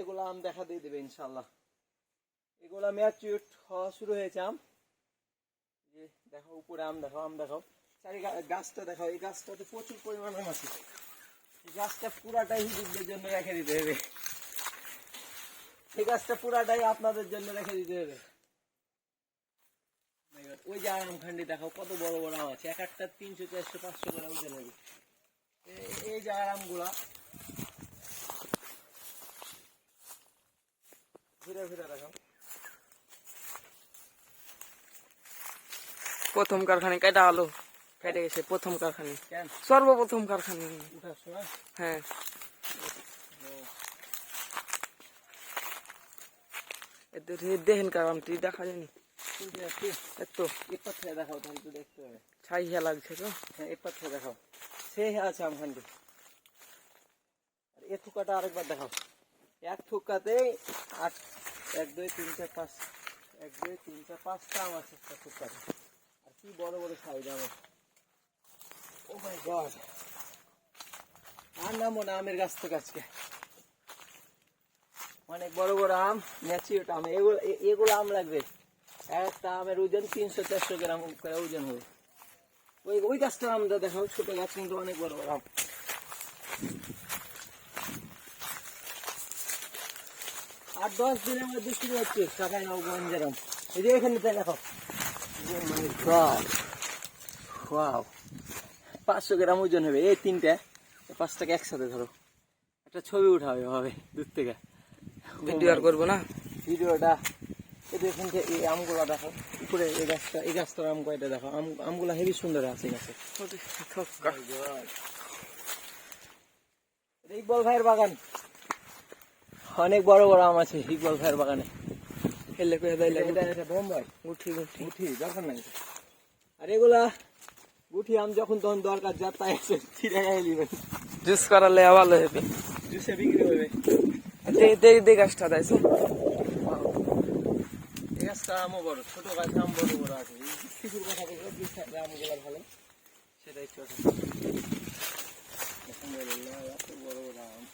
এগুলো আম দেখা দিয়ে দেবে ইনশাল্লাহ। এগুলা ম্যাচিউর হওয়া শুরু হয়েছে আম। যে দেখো উপরে আম দেখাও, আম দেখাও, চারি গাছটা দেখাও। এই গাছটাতে প্রচুর পরিমাণ আম আছে। এই গাছটা পুরাটাই হুজুরদের জন্য রেখে দিতে হবে। এই গাছটা পুরাটাই আপনাদের জন্য রেখে দিতে হবে। ওই যে আম খান্ডি দেখাও, কত বড় বড় আম আছে। এক একটা 300, 400, 500 করে ওজন হবে। এই যে আমগুলা ঘুরে ঘুরে দেখাও। প্রথম কারখানে কেটা আলো কেটে গেছে, প্রথম কারখানে, কেন সর্বপ্রথম কারখানে। উঠার সময়? হ্যাঁ, দেখেন কারণটি দেখা যায়নি এত এরপর থেকে দেখাও, তাহলে তো দেখতে হবে। ছাই হিয়া লাগছে তো। হ্যাঁ, এরপর থেকে দেখাও। সে আছে আমখান্ডি। আর এ থুকাটা আরেকবার দেখাও। এক থুকাতে 8, 1, 2, 3, 4, 5, 1, 2, 3, 4, 5টা আম আছে একটা থুকাতে। আর কি বড় বড় সাইজ আম। ও মাই গড, আর নামো না আমের গাছ থেকে আজকে। অনেক বড় বড় আম, ম্যাচিউর আম। এগুলো আম লাগবে। একটা আমের ওজন 300, 400 গ্রাম করে ওজন হবে। ওই গাছটার আমটা দেখাও, ছোট গাছ কিন্তু অনেক বড় বড় আম। আর 10 দিনের মধ্যে শুরু হচ্ছে টাকায় নাও গঞ্জের আম। এই যে এখানে দেখো, 500 গ্রাম ওজন হবে এই তিনটা। 5টাকে একসাথে ধরো, একটা ছবি উঠাবে হবে দূর থেকে। ভিডিও আর করবো না ভিডিওটা। এখান থেকে এই আমগুলা দেখো উপরে। এই গাছটার আম কয়টা দেখো। আমগুলা হেবি সুন্দর আছে গাছে। ইকবল ভাইয়ের বাগান, অনেক বড় বড় আম আছে ইকবল ভাইয়ের বাগানে। বোম্বাই গুঠি গুঠি গুঠি দরকার নাই। আর এগুলা গুঠি আম যখন তখন দরকার, যা তাই আছে জুস করালে ভালো হবে, জুসে বিক্রি হবে। দে গাছটা দেখো। এই গাছটা আমও বড়, ছোট গাছ আম বড় বড় আছে। কিছুর কথা বলবো, আমগুলা ভালো সেটাই ছোট। আলহামদুলিল্লাহ, এত বড় বড় আম।